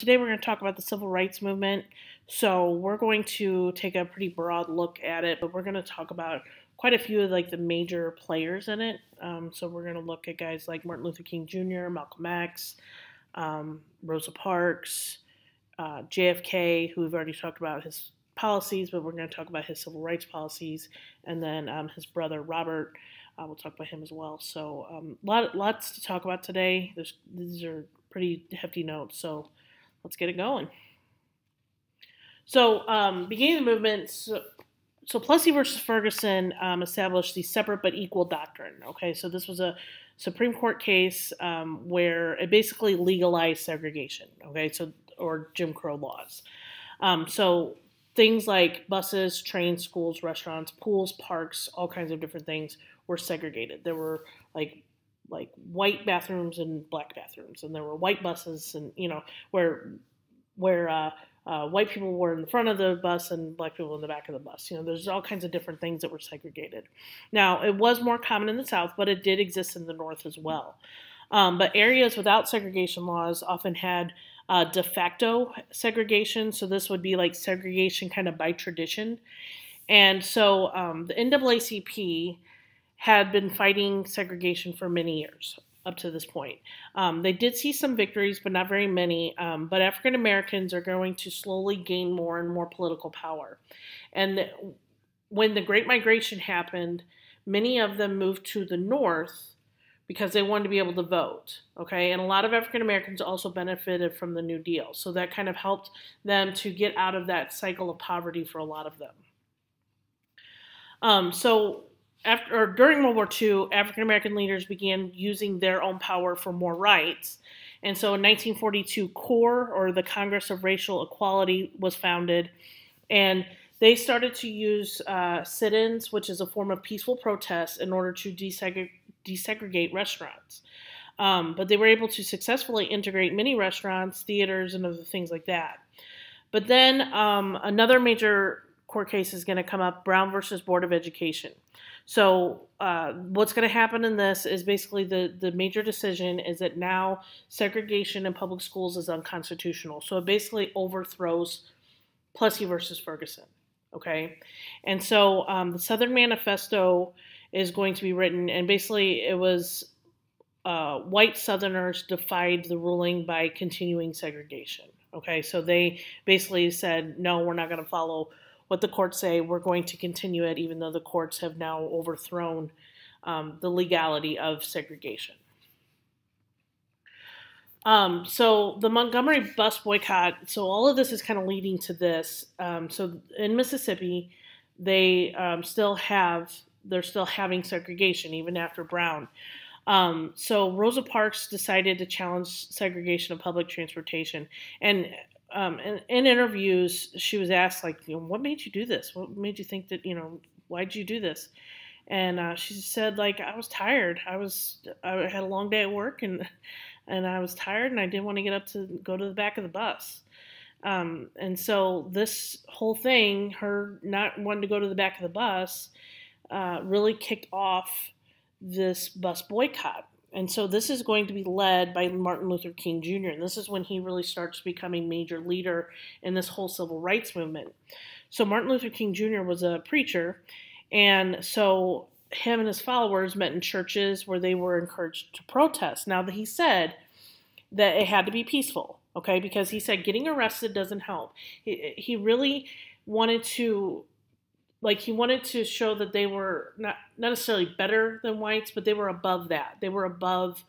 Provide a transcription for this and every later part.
Today we're going to talk about the civil rights movement. So we're going to take a pretty broad look at it, but we're going to talk about quite a few of like the major players in it. So we're going to look at guys like Martin Luther King Jr., Malcolm X, Rosa Parks, JFK, who we've already talked about his policies, but we're going to talk about his civil rights policies, and then his brother Robert. We'll talk about him as well. So lots to talk about today. These are pretty hefty notes, so let's get it going. So beginning of the movement, so Plessy versus Ferguson established the separate but equal doctrine. Okay, so this was a Supreme Court case where it basically legalized segregation. Okay, so or Jim Crow laws. So things like buses, trains, schools, restaurants, pools, parks, all kinds of different things were segregated. There were like white bathrooms and black bathrooms, and there were white buses, and where white people were in the front of the bus and black people in the back of the bus. There's all kinds of different things that were segregated. Now, it was more common in the South, but it did exist in the North as well. But areas without segregation laws often had de facto segregation. So this would be like segregation kind of by tradition. And so the NAACP had been fighting segregation for many years up to this point. They did see some victories, but not very many. But African Americans are going to slowly gain more and more political power. And when the Great Migration happened, many of them moved to the North because they wanted to be able to vote, okay? And a lot of African Americans also benefited from the New Deal. So that kind of helped them to get out of that cycle of poverty for a lot of them. During World War II, African American leaders began using their own power for more rights. And so in 1942, CORE, or the Congress of Racial Equality, was founded. And they started to use sit-ins, which is a form of peaceful protest, in order to desegregate restaurants. But they were able to successfully integrate many restaurants, theaters, and other things like that. But then another major court case is going to come up, Brown versus Board of Education. So what's going to happen in this is basically the major decision is that now segregation in public schools is unconstitutional. So it basically overthrows Plessy versus Ferguson. Okay, and so the Southern Manifesto is going to be written, and basically it was white Southerners defied the ruling by continuing segregation. Okay, so they basically said, no, we're not going to follow what the courts say. We're going to continue it, even though the courts have now overthrown the legality of segregation. So the Montgomery bus boycott, so all of this is kind of leading to this. So in Mississippi, they're still having segregation even after Brown. So Rosa Parks decided to challenge segregation of public transportation. And in interviews, she was asked, like, what made you do this? What made you think that, why'd you do this? And she said, like, I was tired. I had a long day at work, and I was tired, and I didn't want to get up to go to the back of the bus. And so this whole thing, her not wanting to go to the back of the bus, really kicked off this bus boycott. And so this is going to be led by Martin Luther King Jr., and this is when he really starts becoming major leader in this whole civil rights movement. So Martin Luther King Jr. was a preacher, and so him and his followers met in churches where they were encouraged to protest. Now, he said that it had to be peaceful, okay, because he said getting arrested doesn't help. He really wanted to show that they were not necessarily better than whites, but they were above that. They were above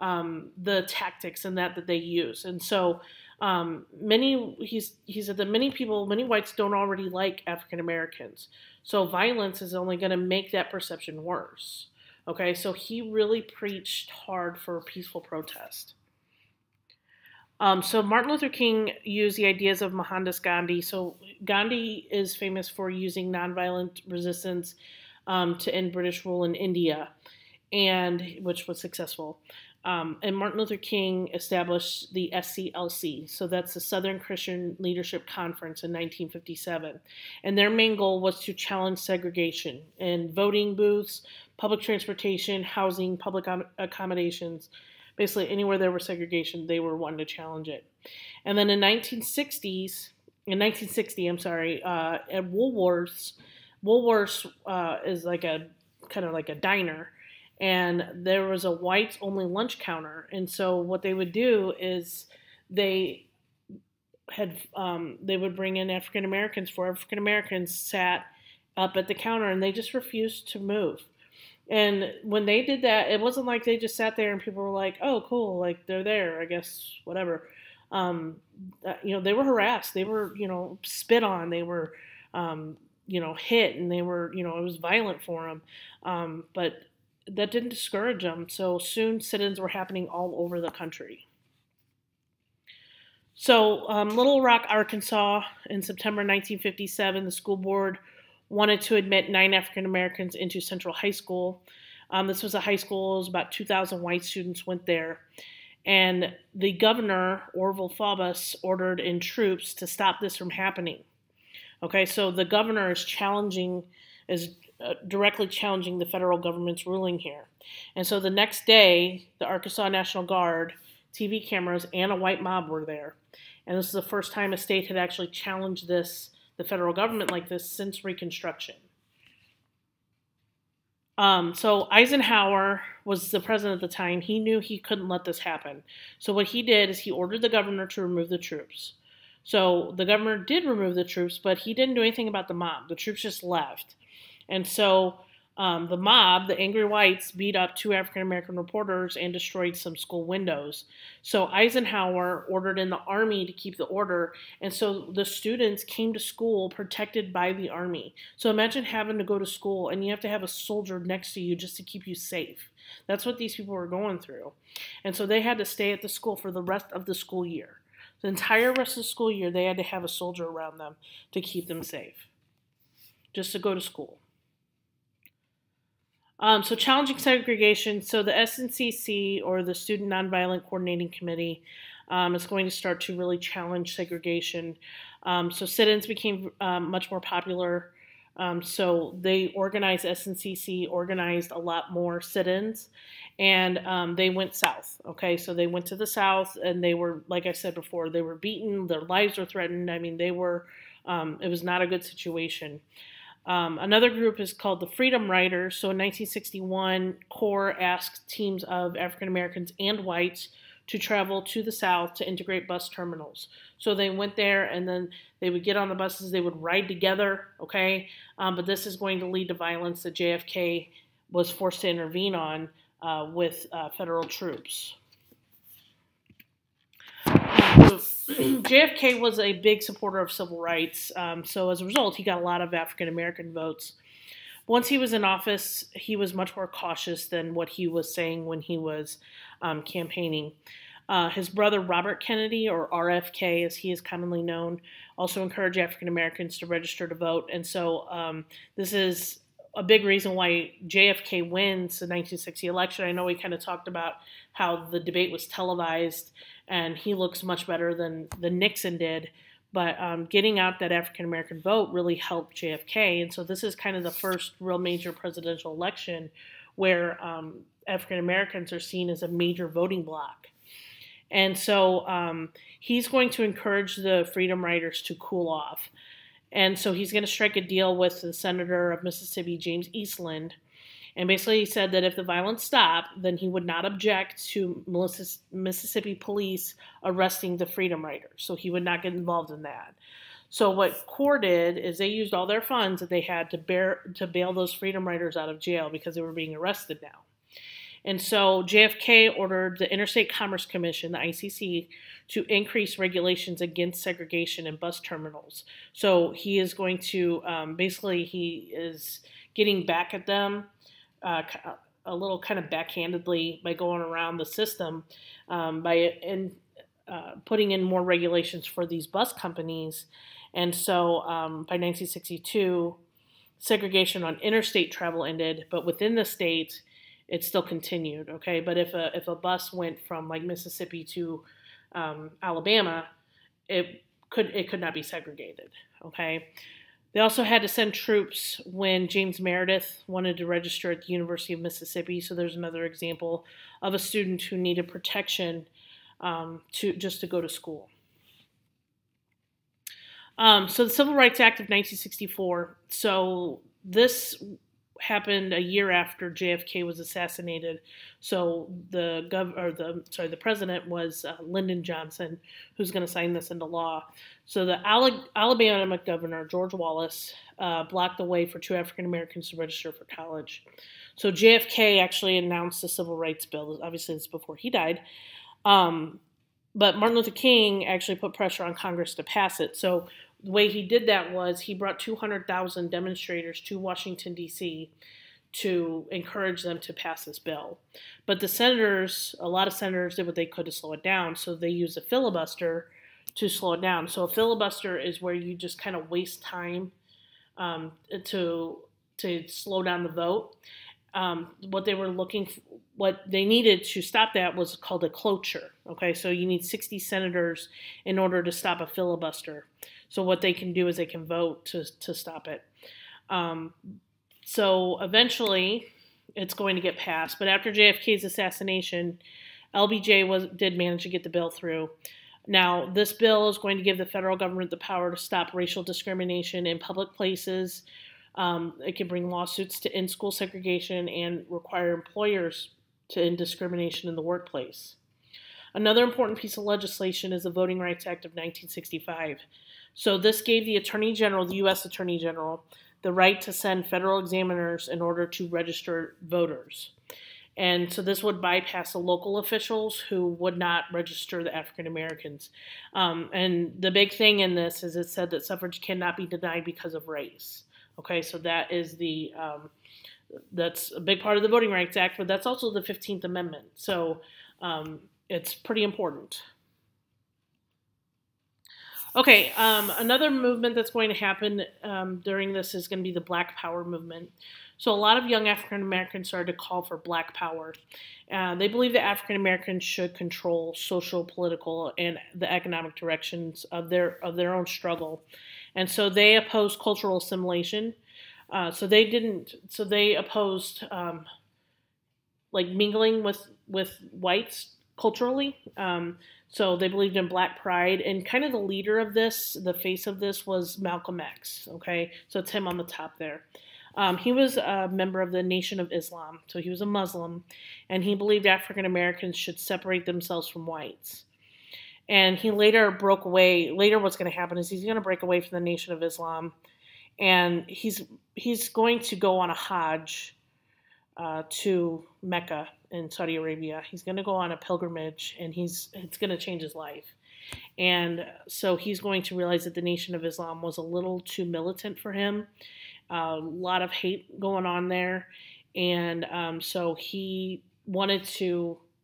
the tactics and that they use. And so he said that many whites don't already like African Americans. So violence is only going to make that perception worse. Okay, so he really preached hard for peaceful protest. So Martin Luther King used the ideas of Mohandas Gandhi. So Gandhi is famous for using nonviolent resistance to end British rule in India, and which was successful. And Martin Luther King established the SCLC. So that's the Southern Christian Leadership Conference in 1957. And their main goal was to challenge segregation in voting booths, public transportation, housing, public accommodations. Basically, anywhere there was segregation, they were wanting to challenge it. And then in 1960, at Woolworths is like a kind of like a diner, and there was a whites only lunch counter. And so what they would do is they they would bring in African Americans. 4 African Americans sat up at the counter, and they just refused to move. And when they did that, it wasn't like they just sat there and people were like, "Oh, cool, like they're there, I guess, whatever." Um, they were harassed. They were, spit on. They were, hit, and they were, it was violent for them. But that didn't discourage them. So soon, sit-ins were happening all over the country. So, Little Rock, Arkansas, in September 1957, the school board wanted to admit 9 African Americans into Central High School. This was a high school, it was about 2,000 white students went there. And the governor, Orville Faubus, ordered in troops to stop this from happening. Okay, so the governor is directly challenging the federal government's ruling here. And so the next day, the Arkansas National Guard, TV cameras, and a white mob were there. And this is the first time a state had actually challenged the federal government like this since Reconstruction. So Eisenhower was the president at the time. He knew he couldn't let this happen. So what he did is he ordered the governor to remove the troops. So the governor did remove the troops, but he didn't do anything about the mob. The troops just left. And so the mob, the angry whites, beat up 2 African-American reporters and destroyed some school windows. So Eisenhower ordered in the army to keep the order, and so the students came to school protected by the army. So imagine having to go to school and you have to have a soldier next to you just to keep you safe. That's what these people were going through. And so they had to stay at the school for the rest of the school year. The entire rest of the school year, they had to have a soldier around them to keep them safe, just to go to school. So challenging segregation. So the SNCC, or the Student Nonviolent Coordinating Committee, is going to start to really challenge segregation. So sit-ins became much more popular. So they organized, SNCC organized a lot more sit-ins, and they went south. Okay, so they went to the south, and they were, like I said before, they were beaten, their lives were threatened. I mean, it was not a good situation. Another group is called the Freedom Riders. So in 1961, CORE asked teams of African Americans and whites to travel to the South to integrate bus terminals. So they went there, and then they would get on the buses, they would ride together, okay? But this is going to lead to violence that JFK was forced to intervene on with federal troops. JFK was a big supporter of civil rights, so as a result, he got a lot of African-American votes. Once he was in office, he was much more cautious than what he was saying when he was campaigning. His brother, Robert Kennedy, or RFK as he is commonly known, also encouraged African-Americans to register to vote, and so this is a big reason why JFK wins the 1960 election. I know we kind of talked about how the debate was televised, and he looks much better than Nixon did. But getting out that African-American vote really helped JFK. And so this is kind of the first real major presidential election where African-Americans are seen as a major voting bloc. And so he's going to encourage the Freedom Riders to cool off. And so he's going to strike a deal with the senator of Mississippi, James Eastland. And basically he said that if the violence stopped, then he would not object to Mississippi police arresting the Freedom Riders. So he would not get involved in that. So what CORE did is they used all their funds that they had to bail those Freedom Riders out of jail because they were being arrested now. And so JFK ordered the Interstate Commerce Commission, the ICC, to increase regulations against segregation in bus terminals. So he is going to, basically he is getting back at them a little kind of backhandedly by going around the system putting in more regulations for these bus companies. And so by 1962, segregation on interstate travel ended, but within the state, it still continued, okay? But if a bus went from like Mississippi to Alabama, it could not be segregated, okay? They also had to send troops when James Meredith wanted to register at the University of Mississippi. So there's another example of a student who needed protection to go to school. So the Civil Rights Act of 1964. So this happened a year after JFK was assassinated. So the president was Lyndon Johnson, who's going to sign this into law. So the Alabama governor George Wallace blocked the way for 2 African Americans to register for college. So JFK actually announced the Civil Rights Bill. Obviously, this is before he died. But Martin Luther King actually put pressure on Congress to pass it. So the way he did that was he brought 200,000 demonstrators to Washington, D.C. to encourage them to pass this bill. But a lot of senators did what they could to slow it down. So they used a filibuster to slow it down. So a filibuster is where you just kind of waste time to slow down the vote. What they needed to stop that was called a cloture. Okay, so you need 60 senators in order to stop a filibuster. So what they can do is they can vote to stop it. So eventually, it's going to get passed. But after JFK's assassination, LBJ did manage to get the bill through. Now, this bill is going to give the federal government the power to stop racial discrimination in public places. It can bring lawsuits to end school segregation and require employers to end discrimination in the workplace. Another important piece of legislation is the Voting Rights Act of 1965. So this gave the Attorney General, the U.S. Attorney General, the right to send federal examiners in order to register voters. And so this would bypass the local officials who would not register the African Americans. And the big thing in this is it said that suffrage cannot be denied because of race. Okay, so that is that's a big part of the Voting Rights Act, but that's also the 15th Amendment. So it's pretty important. Okay, another movement that's going to happen during this is going to be the Black Power movement. So a lot of young African Americans started to call for Black Power. They believe that African Americans should control social, political, and the economic directions of their own struggle, and so they opposed cultural assimilation. So they opposed like mingling with whites culturally. So they believed in Black pride, and kind of the leader of this, the face of this, was Malcolm X. Okay, so it's him on the top there. He was a member of the Nation of Islam, so he was a Muslim, and he believed African Americans should separate themselves from whites. And he later broke away. Later, what's going to happen is he's going to break away from the Nation of Islam, and he's going to go on a Hajj to Mecca in Saudi Arabia. He's going to go on a pilgrimage, and it's going to change his life. And so he's going to realize that the Nation of Islam was a little too militant for him. A lot of hate going on there. And so he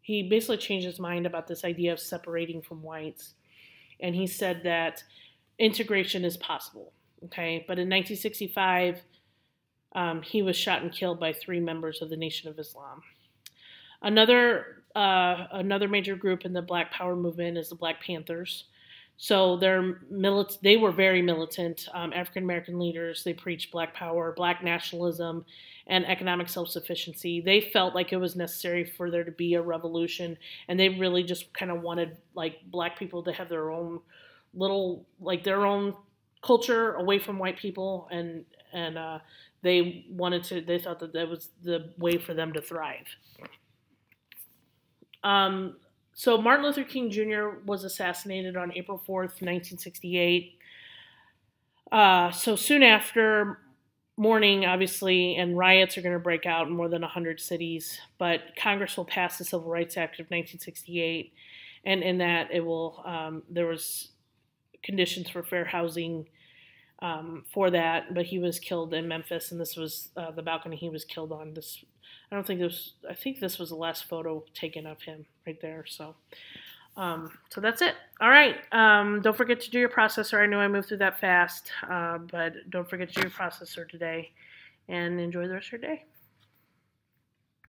basically changed his mind about this idea of separating from whites. And he said that integration is possible. Okay, but in 1965, he was shot and killed by 3 members of the Nation of Islam. Another major group in the Black Power movement is the Black Panthers. So they were very militant. African American leaders. They preached Black Power, Black nationalism, and economic self-sufficiency. They felt like it was necessary for there to be a revolution, and they really just kind of wanted like Black people to have their own their own culture away from white people, and they thought that was the way for them to thrive. So Martin Luther King Jr. was assassinated on April 4th, 1968. So soon after, mourning, obviously, and riots are going to break out in more than 100 cities, but Congress will pass the Civil Rights Act of 1968, and in that it will, there was conditions for fair housing for that, but he was killed in Memphis, and this was the balcony he was killed on. I think this was the last photo taken of him right there. So that's it. All right. Don't forget to do your processor. I know I moved through that fast, but don't forget to do your processor today, and enjoy the rest of your day.